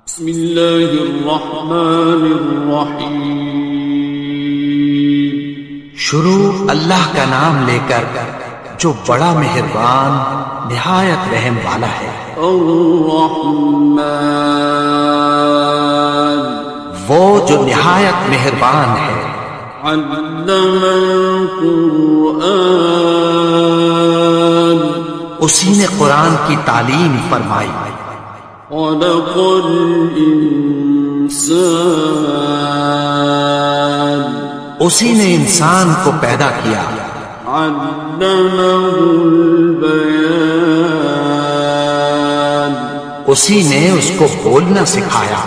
بسم اللہ الرحمن الرحیم۔ شروع اللہ کا نام لے کر جو بڑا مہربان نہایت رحم والا ہے۔ الرحمن، وہ جو نہایت مہربان ہے۔ علم القرآن، اسی نے قرآن کی تعلیم فرمائی۔ خلق الانسان، اسی نے انسان کو پیدا کیا۔ علمہ البیان، اسی نے اس کو بولنا سکھایا۔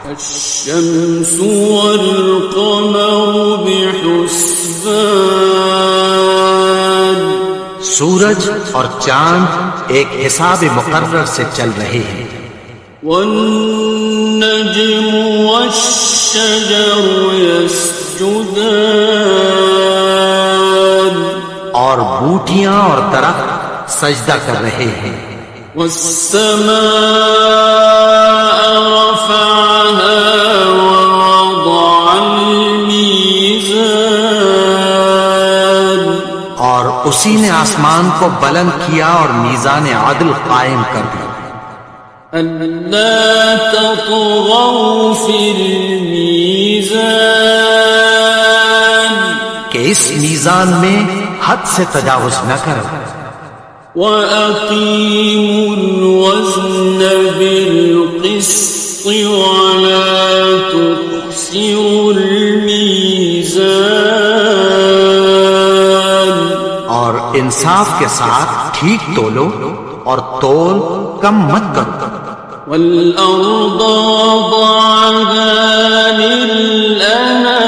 الشمس والقمر بحسبان، سورج اور چاند ایک حساب مقرر سے چل رہے ہیں۔ والنجم والشجر يسجدان، اور بوٹیاں اور درخت سجدہ کر رہے ہیں۔ والسماء رفعها ووضع الميزان، اور اسی نے آسمان کو بلند کیا اور میزان عدل قائم کر دیا۔ أَلَّا تَطْغَوْا فِي الْمِيزَانِ، کہ اس میزان میں حد سے تجاوز نہ کرو۔ وَأَقِيمُوا الْوَزْنَ بِالْقِسْطِ وَلَا تُخْسِرُوا الْمِيزَانَ، اور انصاف کے ساتھ ٹھیک تولو اور تول کم مت کرو۔ وَالْأَرْضَ وَضَعَهَا لِلْأَنَامِ،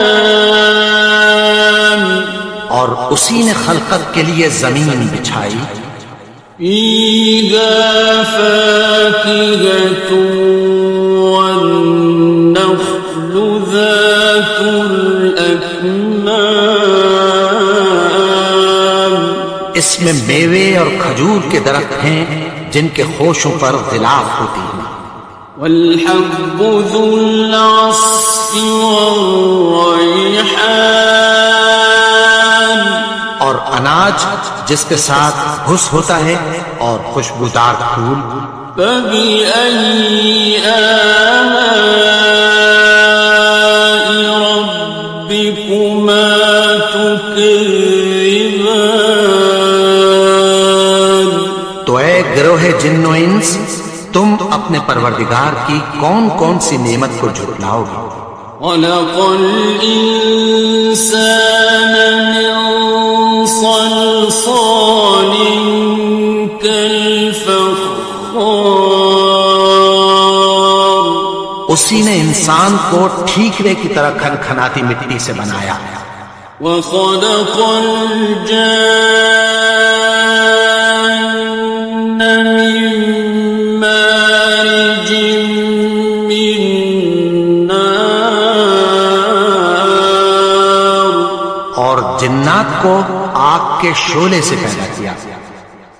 اور اسی نے خلقت کے لیے زمین بچھائی۔ فِيهَا فَاكِهَةٌ وَالنَّخْلُ ذَاتُ الْأَكْمَامِ، اس میں میوے اور کھجور کے درخت ہیں جن کے خوشوں پر غلاف ہوتی ہیں۔ وَالْحَبُّ ذُو الْعَصْفِ وَالرَّيْحَانِ، اور اناج جس کے ساتھ گھس ہوتا ہے اور خوشبودار پھول۔ فَبِأَيِّ آلَاءِ رَبِّكُمَا تُكَذِّبَانِ، تو اے گروہ جن و انس، تم اپنے پروردگار کی کون کون سی نعمت کو جھٹلاؤ گے؟ خَلَقَ الْإِنسَانَ مِنْ صَلْصَالٍ كَالْفَخَّارِ، اسی نے انسان کو ٹھیکرے کی طرح کھنکھناتی مٹی سے بنایا۔ وَخَلَقَ الْجَانَّ مِن مَّارِجٍ مِّن نَّارٍ، اور جنات کو آگ کے شعلے سے پیدا کیا۔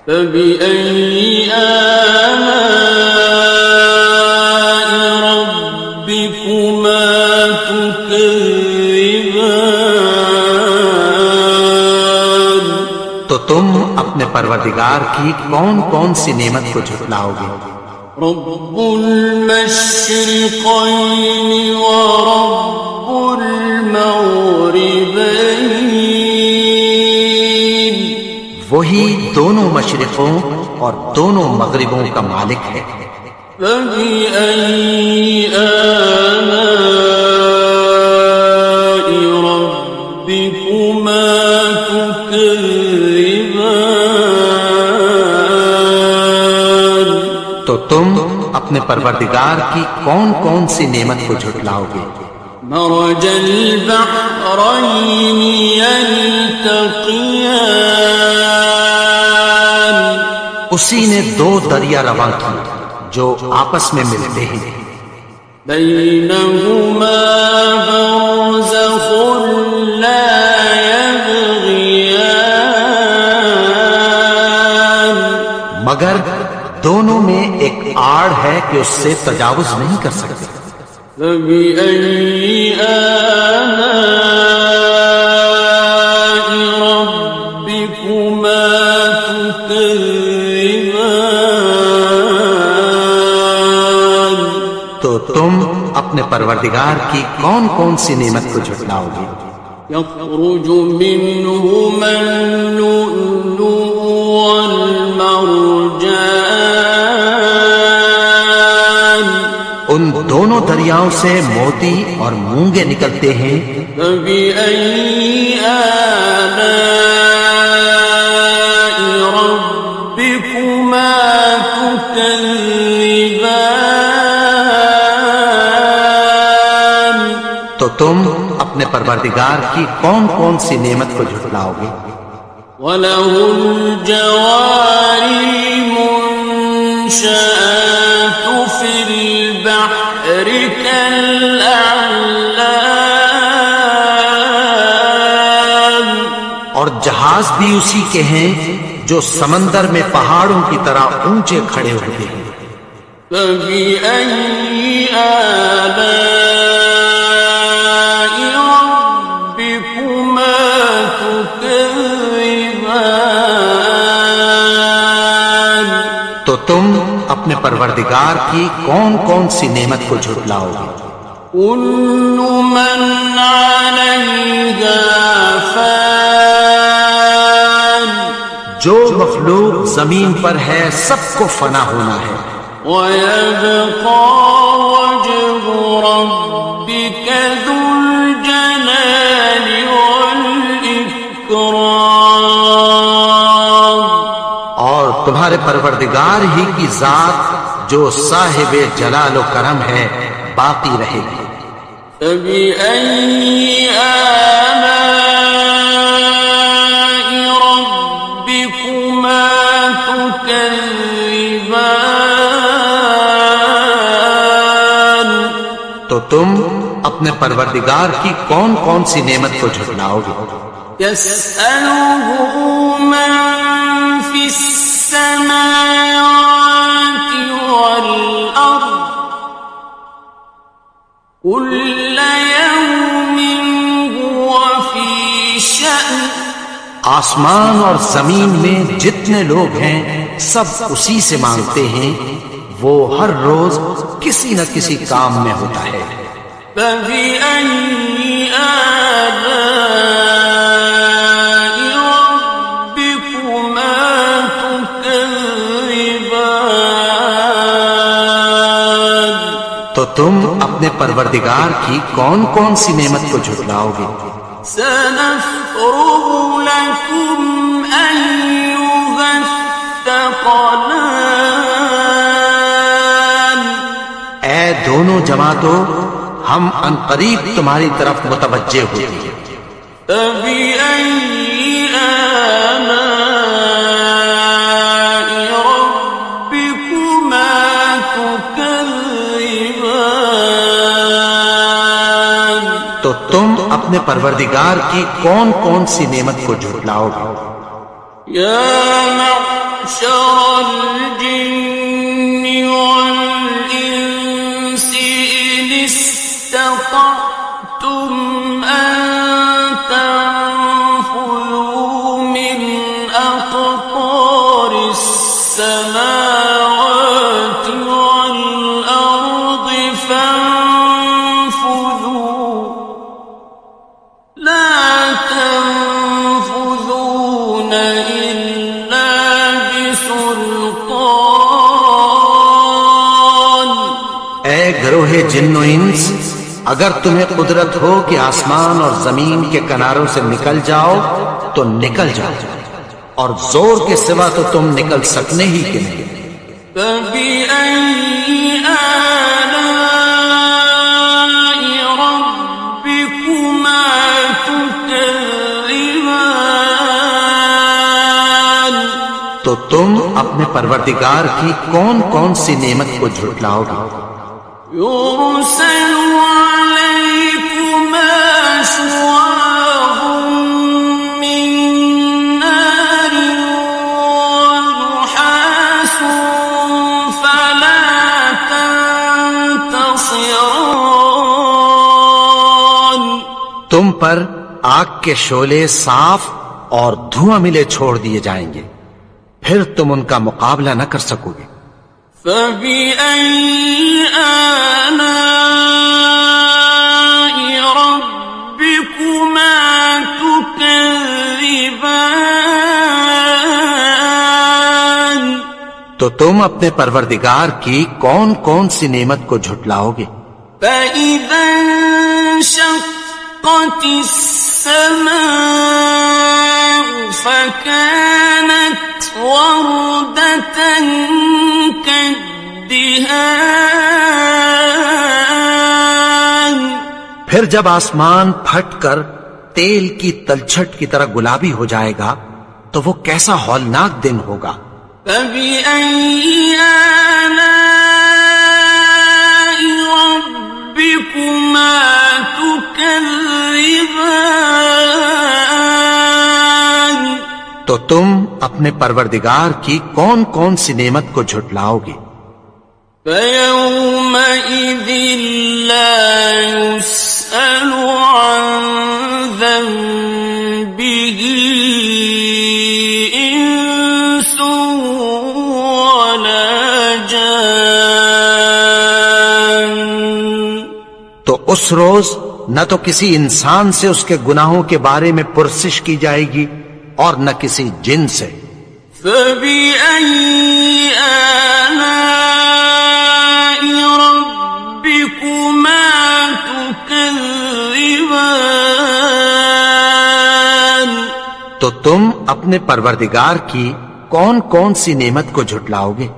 فَبِأَيِّ آلَاءِ رَبِّكُمَا تُكَذِّبَانِ، تو تم اپنے پروردگار کی کون کون سی نعمت کو جھٹلاؤ گے؟ رب المشرقين ورب المغربين، وہی دونوں مشرقوں اور دونوں مغربوں کا مالک ہے۔ فبأي آلاء ربكما تكذبان، تو تم اپنے پروردگار کی کون کون سی نعمت کو جھٹلاؤ گے؟ مرج البحرين يلتقيان، اسی نے دو دریا رواں کی جو آپس میں ملتے ہیں۔ بينهما برزخ لا يبغيان، مگر دونوں میں ایک آڑ ہے کہ اس سے تجاوز نہیں کر سکتے۔ فبأي آلاء ربكما تكذبان؟ تو تم اپنے پروردگار کی کون کون سی نعمت کو جھٹلاؤ گے؟ يخرج منهما اللؤلؤ والمرجان ان دونوں دریاؤں سے موتی اور مونگے نکلتے ہیں۔ فبأي آلاء ربكما تكذبان؟ تو تم اپنے پروردگار کی کون کون سی نعمت کو جھٹلاؤ گے؟ وَلَهُ الْجَوَارِ الْمُنشَآتُ فِي الْبَحْرِ كَالْأَعْلَامِ؟ اور جہاز بھی اسی کے ہیں جو سمندر میں پہاڑوں کی طرح اونچے کھڑے ہوتے ہیں۔ فَبِأَيِّ آلَاءِ رَبِّكُمَا تُكَذِّبَانِ؟ تو تم اپنے پروردگار کی کون کون سی نعمت کو جھٹلاؤ گے؟ كُلُّ مَنْ عَلَيْهَا فَانٍ، جو مخلوق زمین پر ہے سب کو فنا ہونا ہے۔ وَيَبْقَى وَجْهُ رَبِّكَ ذُو الْجَلَالِ وَالْإِكْرَامِ، اور تمہارے پروردگار ہی کی ذات جو صاحب جلال و کرم ہے باقی رہے گی۔ فَبِأَيِّ آلَاءِ رَبِّكُمَا تُكَذِّبَانِ؟ تو تم اپنے پروردگار کی کون کون سی نعمت کو جھٹلاؤ گے؟ يَسْأَلُهُ مَن فِي السَّمَاوَاتِ وَالْأَرْضِ كُلَّ يَوْمٍ هُوَ فِي شَأْنٍ۔ آسمان اور زمین میں جتنے لوگ ہیں سب اسی سے مانگتے ہیں، وہ ہر روز کسی نہ کسی کام میں ہوتا ہے۔ فَبِأَيِّ آلَاءِ رَبِّكُمَا تُكَذِّبَانِ؟ تو تم اپنے پروردگار کی کون کون سی نعمت کو جھٹلاؤ گے؟ سَنَفْرُغُ لَكُمْ أَيُّهَ الثَّقَلَانِ؟ اے دونوں جماعتوں، ہم عنقریب تمہاری طرف متوجہ ہوتے ہیں۔ فَبِأَيِّ آلَاءِ رَبِّكُمَا تُكَذِّبَانِ؟ تو تم اپنے پروردگار کی کون کون سی نعمت کو جھٹلاؤ گے؟ يَا مَعْشَرَ الْجِنِّ وَالْإِنسِ إِنِ اسْتَطَعْتُمْ أَن تَنفُذُوا مِنْ أَقْطَارِ السَّمَاوَاتِ وَالْأَرْضِ فَانفُذُوا لَا تَنفُذُونَ إِلَّا بِسُلْطَانٍ۔ اے گروہ جن و انس، اگر تمہیں قدرت ہو کہ آسمان اور زمین کے کناروں سے نکل جاؤ تو نکل جاؤ، اور زور کے سوا تو تم نکل سکنے ہی کے نہیں۔ فَبِأَيِّ آلَاءِ رَبِّكُمَا تُكَذِّبَانِ؟ تو تم اپنے پروردگار کی کون کون سی نعمت کو جھٹلاؤ گے؟ يُرْسَلُ عَلَيْكُمَا شُوَاظٌ مِّن نَّارٍ وَنُحَاسٌ فَلَا تم پر آگ کے شعلے صاف اور دھواں ملے چھوڑ دیے جائیں گے، پھر تم ان کا مقابلہ نہ کر سکو گے۔ فَبِأَيِّ آلَاءِ رَبِّكُمَا تُكَذِّبَانِ؟ تو تم اپنے پروردگار کی کون کون سی نعمت کو جھٹلاؤ گے؟ فَإِذَا انشَقَّتِ السَّمَاءُ فَكَانَتْ وَرْدَةً كَالدِّهَانِ، پھر جب آسمان پھٹ کر تیل کی تلچھٹ کی طرح گلابی ہو جائے گا تو وہ کیسا ہولناک دن ہوگا۔ فَبِأَيِّ آلَاءِ رَبِّكُمَا تُكَذِّبَانِ؟ تو تم اپنے پروردگار کی کون کون سی نعمت کو جھٹلاؤ گے؟ فَيَوْمَئِذٍ لَا يُسْأَلُ عَنْ ذَنبِهِ إِنسٌ وَلَا جَانٌ۔ تو اس روز نہ تو کسی انسان سے اس کے گناہوں کے بارے میں پرسش کی جائے گی اور نہ کسی جن سے۔ فَبِأَيِّ آلَاءِ رَبِّكُمَا تُكَذِّبَانِ؟ تو تم اپنے پروردگار کی کون کون سی نعمت کو جھٹلاؤ گے؟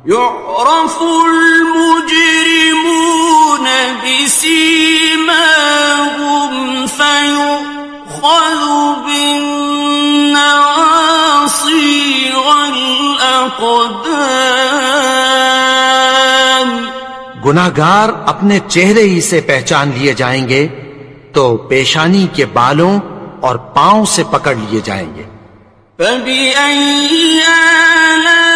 يُعْرَفُ الْمُجْرِمُونَ بِسِيمَاهُمْ فَيُؤْخَذُ بِالنَّوَاصِي وَالْأَقْدَامِ۔ گناہگار اپنے چہرے ہی سے پہچان لیے جائیں گے تو پیشانی کے بالوں اور پاؤں سے پکڑ لیے جائیں گے۔ فَبِأَيِّ آلَاءِ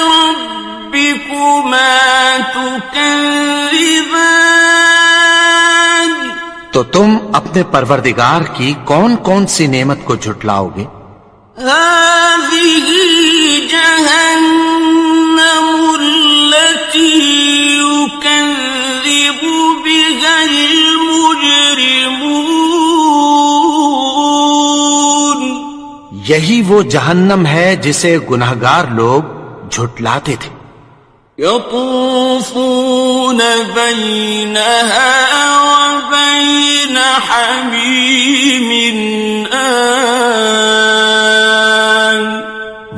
رَبِّكُمَا تُكَذِّبَانِ؟ تو تم اپنے پروردگار کی کون کون سی نعمت کو جھٹلاؤ گے؟ هَذِهِ جَهَنَّمُ الَّتِي يُكَذِّبُ بِهَا الْمُجْرِمُونَ۔ یہی وہ جہنم ہے جسے گناہگار لوگ جھٹلاتے تھے۔ يَطُوفُونَ بَيْنَهَا وَبَيْنَ حَمِيمٍ آنٍ۔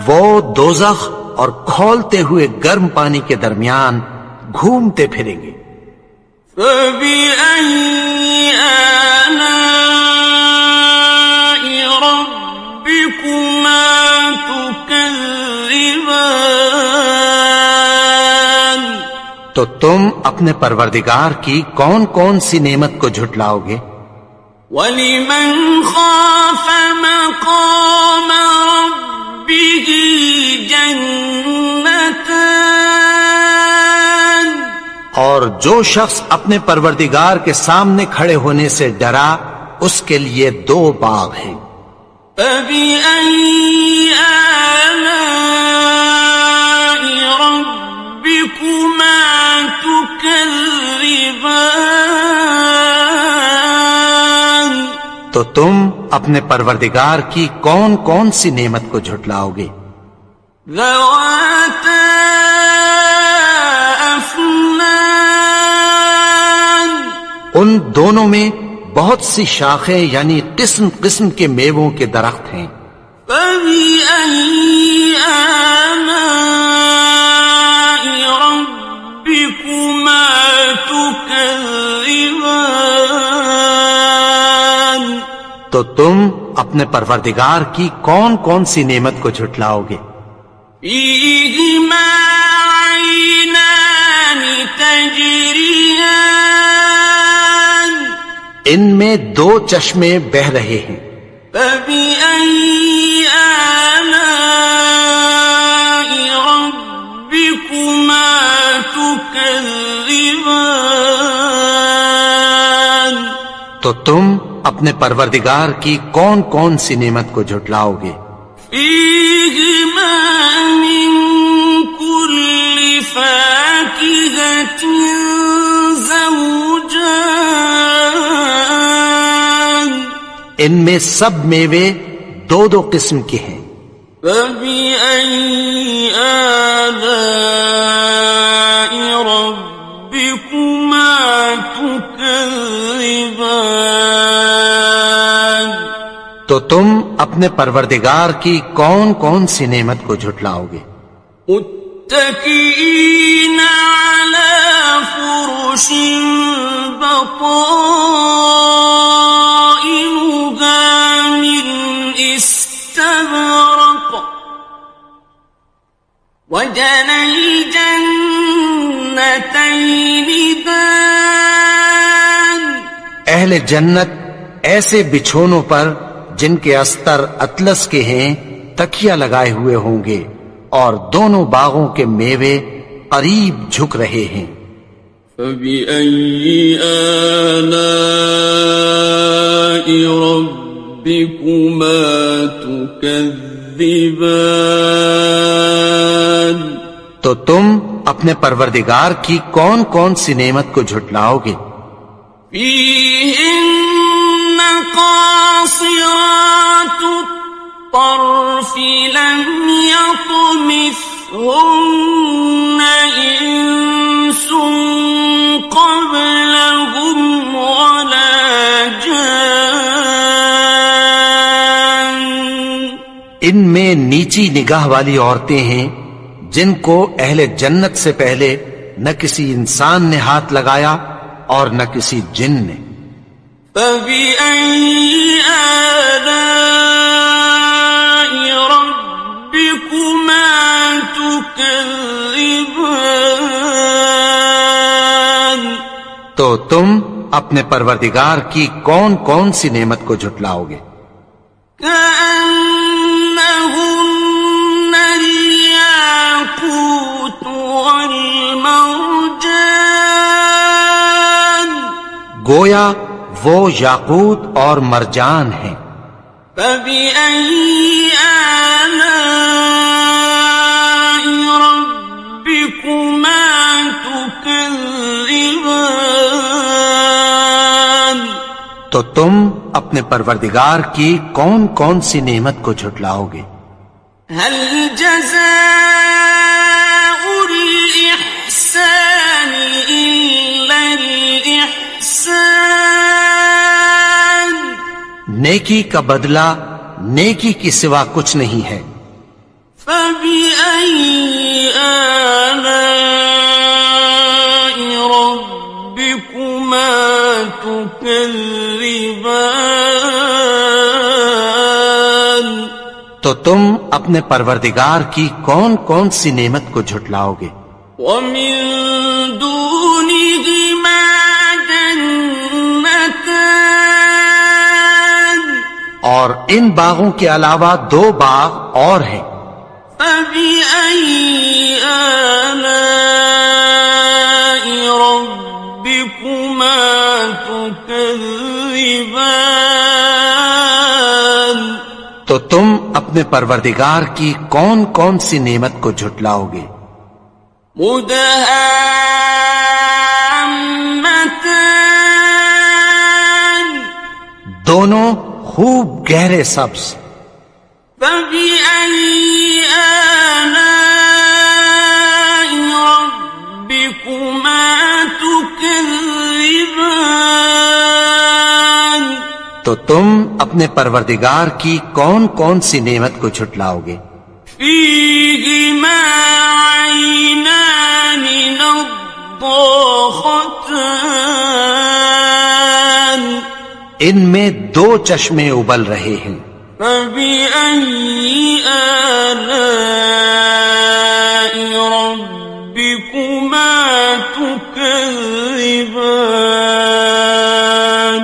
وہ دوزخ اور کھولتے ہوئے گرم پانی کے درمیان گھومتے پھریں گے۔ فَبِأَيِّ آلَاءِ رَبِّكُمَا تُكَذِّبَانِ؟ تو تم اپنے پروردگار کی کون کون سی نعمت کو جھٹلاؤ گے؟ وَلِمَنْ خَافَ مَقَامَ رَبِّهِ جَنَّتَانِ؟ اور جو شخص اپنے پروردگار کے سامنے کھڑے ہونے سے ڈرا اس کے لیے 2 باغ ہیں۔ فَبِأَيِّ آلَاءِ رَبِّكُمَا تُكَذِّبَانِ؟ تو تم اپنے پروردگار کی کون کون سی نعمت کو جھٹلاؤ گے؟ ذَوَاتَا أَفْنَانٍ؟ ان دونوں میں بہت سی شاخیں یعنی قسم قسم کے میووں کے درخت ہیں۔ فَبِأَيِّ آلَاءِ رَبِّكُمَا تُكَذِّبَانِ؟ تو تم اپنے پروردگار کی کون کون سی نعمت کو جھٹلاؤ گے؟ فِيهِمَا عَيْنَانِ تَجْرِيَانِ؟ ان میں 2 چشمے بہ رہے ہیں۔ فَبِأَيِّ آلَاءِ رَبِّكُمَا تُكَذِّبَانِ؟ تو تم اپنے پروردگار کی کون کون سی نعمت کو جھٹلاؤ گے؟ فیہما من کل فاکہۃ زوجان، ان میں سب میوے دو دو قسم کے ہیں۔ فبأي آلاء ربكما تكذبان، تو تم اپنے پروردگار کی کون کون سی نعمت کو جھٹلاؤ گے؟ متكئين على فرش بطائنها من استبرق، وجنى الجنتين دان، اہل جنت ایسے بچھونوں پر جن کے استر اطلس کے ہیں تکیہ لگائے ہوئے ہوں گے، اور دونوں باغوں کے میوے قریب جھک رہے ہیں۔ فبأي آلاء ربكما تكذبان، تو تم اپنے پروردگار کی کون کون سی نعمت کو جھٹلاؤ گے؟ فيهن قاصرات الطرف لم يطمثهن إنس قبلهم ولا جان، ان میں نیچی نگاہ والی عورتیں ہیں جن کو اہل جنت سے پہلے نہ کسی انسان نے ہاتھ لگایا اور نہ کسی جن نے۔ فبأي آلاء ربكما تكذبان، تو تم اپنے پروردگار کی کون کون سی نعمت کو جھٹلاؤ گے؟ كأنهن الياقوت والمرجان، گویا وہ یاقوت اور مرجان ہیں۔ فبأي آلاء ربكما تكذبان، تو تم اپنے پروردگار کی کون کون سی نعمت کو جھٹلاؤ گے؟ هل جزاء الإحسان إلا الإحسان، نیکی کا بدلہ نیکی کی سوا کچھ نہیں ہے۔ فبأي آلاء ربكما تكذبان، تو تم اپنے پروردگار کی کون کون سی نعمت کو جھٹلاؤ گے؟ ومن دونهما جنتان، اور ان باغوں کے علاوہ دو باغ اور ہیں۔ فبأي آلاء ربكما تكذبان، تو تم اپنے پروردگار کی کون کون سی نعمت کو جھٹلاؤ گے؟ مدهامتان، دونوں خوب گہرے سبز۔ فبأي آلاء ربكما تكذبان، تو تم اپنے پروردگار کی کون کون سی نعمت کو جھٹلاؤ گے؟ فيهما عينان نضاختان، ان میں دو چشمے ابل رہے ہیں۔ فبأي آلاء ربكما تكذبان،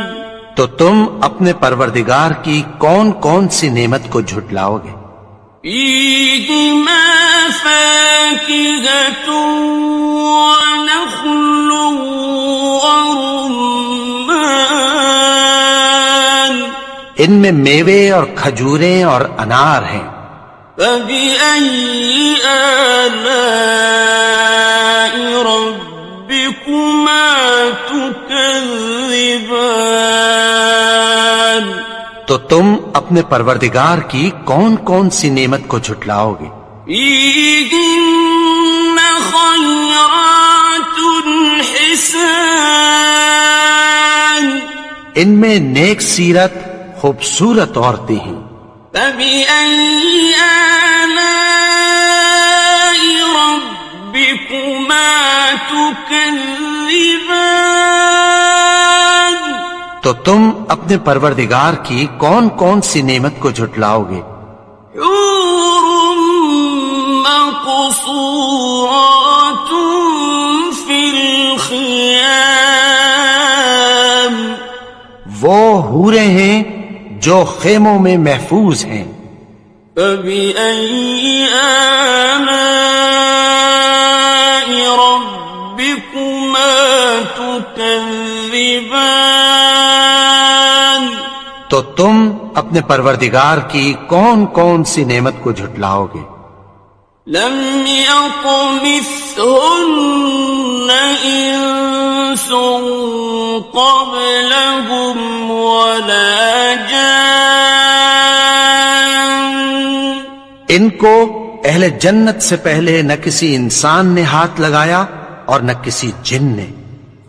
تو تم اپنے پروردگار کی کون کون سی نعمت کو جھٹلاؤ گے؟ فيهما فاكهة ونخل ورمان، ان میں میوے اور کھجوریں اور انار ہیں. فبأي آلاء ربكما تكذبان تو تم اپنے پروردگار کی کون کون سی نعمت کو جھٹلاؤ گے؟ فيهن خيرات حسان ان میں نیک سیرت خوبصورت عورتیں ہیں. فبأي آلاء ربكما تكذبان تو تم اپنے پروردگار کی کون کون سی نعمت کو جھٹلاؤ گے؟ حور مقصورات في الخيام وہ حوریں ہیں جو خیموں میں محفوظ ہیں. فبأي آلاء ربكما تكذبان تو تم اپنے پروردگار کی کون کون سی نعمت کو جھٹلاؤ گے؟ لم يطمثهن إنس قبلهم ولا جان ان کو اہل جنت سے پہلے نہ کسی انسان نے ہاتھ لگایا اور نہ کسی جن نے.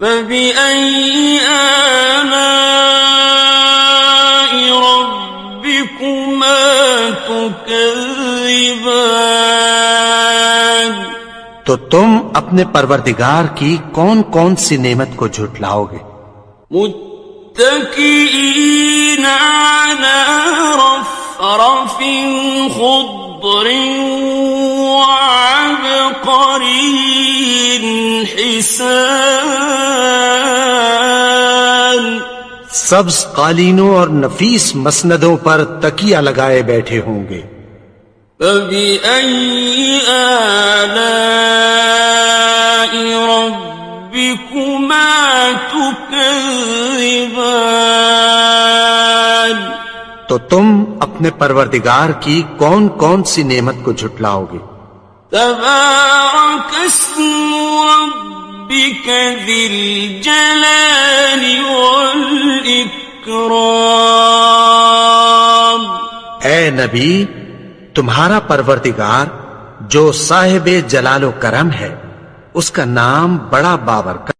فبأي آلاء ربكما تكذبان تو تم اپنے پروردگار کی کون کون سی نعمت کو جھٹلاؤ گے؟ متكئين على رفرف خضر وعبقري حسان سبز قالینوں اور نفیس مسندوں پر تکیہ لگائے بیٹھے ہوں گے. فبأي آلاء ربكما تكذبان تو تم اپنے پروردگار کی کون کون سی نعمت کو جھٹلاؤ گے؟ تبارك اسم ربك ذي الجلال والإكرام اے نبی، تمہارا پروردگار جو صاحب جلال و کرم ہے، اس کا نام بڑا بابرکت